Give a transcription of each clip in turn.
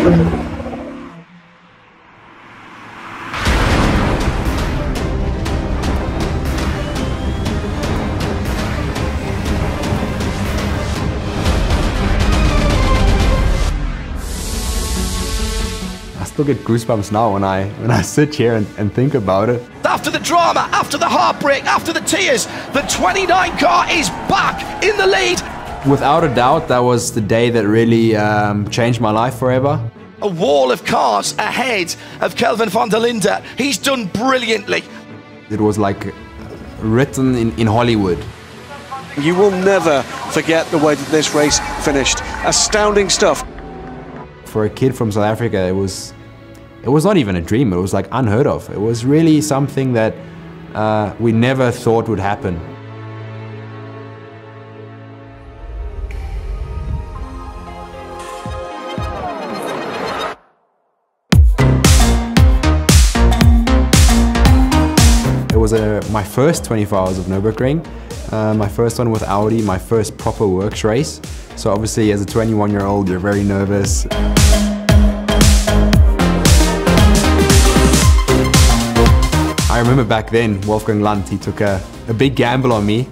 I still get goosebumps now when I sit here and think about it. After the drama, after the heartbreak, after the tears, the 29 car is back in the lead. Without a doubt, that was the day that really changed my life forever. A wall of cars ahead of Kelvin van der Linde. He's done brilliantly. It was like written in Hollywood. You will never forget the way that this race finished. Astounding stuff. For a kid from South Africa, it was not even a dream. It was like unheard of. It was really something that we never thought would happen. It was my first 24 hours of Nürburgring, my first one with Audi, my first proper works race. So obviously as a 21-year-old, you're very nervous. I remember back then, Wolfgang Land, he took a big gamble on me.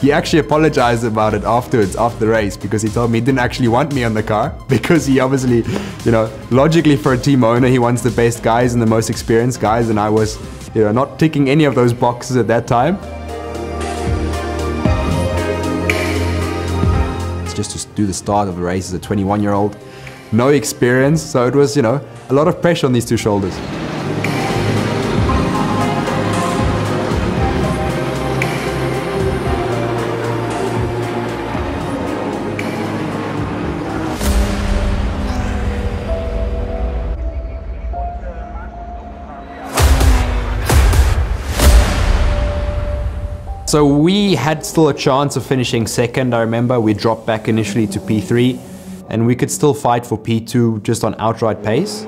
He actually apologized about it afterwards, after the race, because he told me he didn't actually want me on the car, because he obviously, you know, logically for a team owner, he wants the best guys and the most experienced guys, and I was, you know, not ticking any of those boxes at that time. It's just to do the start of the race as a 21-year-old, no experience, so it was, you know, a lot of pressure on these two shoulders. So we had still a chance of finishing second, I remember. We dropped back initially to P3 and we could still fight for P2 just on outright pace.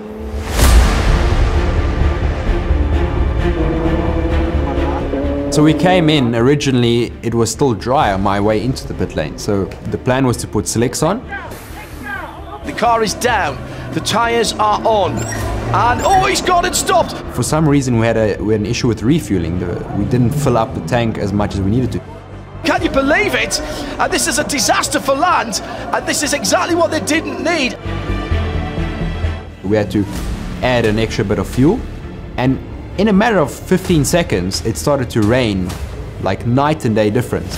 So we came in, originally it was still dry on my way into the pit lane. So the plan was to put slicks on. The car is down, the tyres are on. And oh, he's gone and stopped. For some reason we had an issue with refueling. We didn't fill up the tank as much as we needed to. Can you believe it? And this is a disaster for Land, and this is exactly what they didn't need. We had to add an extra bit of fuel, and in a matter of 15 seconds it started to rain, like night and day difference.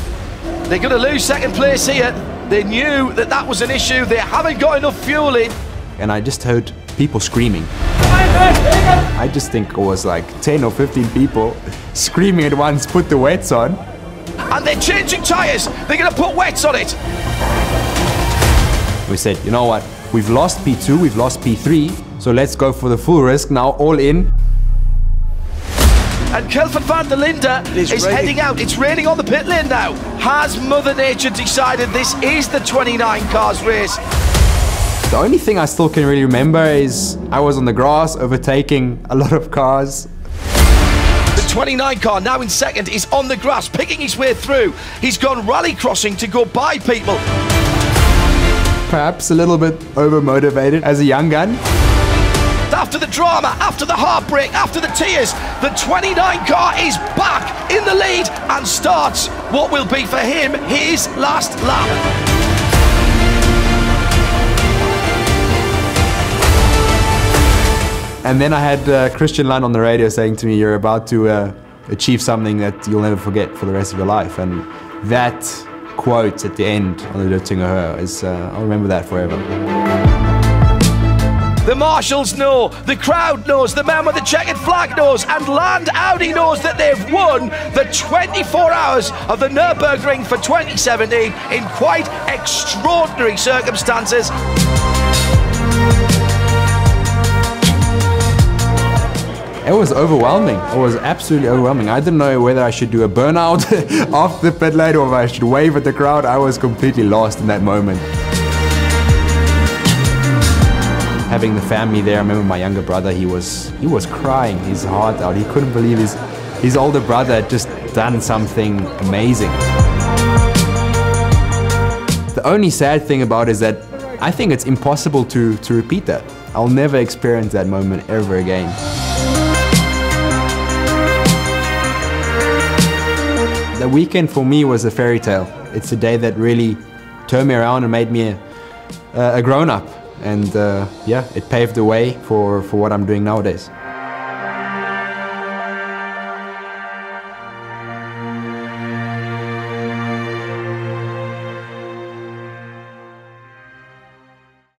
They're going to lose second place here. They knew that that was an issue. They haven't got enough fuel in. And I just heard people screaming. I just think it was like 10 or 15 people screaming at once, put the wets on. And they're changing tyres. They're going to put wets on it. We said, you know what, we've lost P2, we've lost P3, so let's go for the full risk now, all in. And Kelvin van der Linde is heading out. It's raining on the pit lane now. Has Mother Nature decided this is the 29 cars race? The only thing I still can really remember is I was on the grass overtaking a lot of cars. The 29 car, now in second, is on the grass, picking his way through. He's gone rally crossing to go by people. Perhaps a little bit over-motivated as a young gun. After the drama, after the heartbreak, after the tears, the 29 car is back in the lead and starts what will be for him his last lap. And then I had Christian Land on the radio saying to me, you're about to achieve something that you'll never forget for the rest of your life. And that quote at the end on the Lüttinger is, I'll remember that forever. The marshals know, the crowd knows, the man with the checkered flag knows, and Land Audi knows that they've won the 24 hours of the Nürburgring for 2017 in quite extraordinary circumstances. It was overwhelming. It was absolutely overwhelming. I didn't know whether I should do a burnout after the pit lane or if I should wave at the crowd. I was completely lost in that moment. Having the family there, I remember my younger brother, he was crying his heart out. He couldn't believe his older brother had just done something amazing. The only sad thing about it is that I think it's impossible to repeat that. I'll never experience that moment ever again. The weekend for me was a fairy tale. It's a day that really turned me around and made me a grown-up. And yeah, it paved the way for what I'm doing nowadays.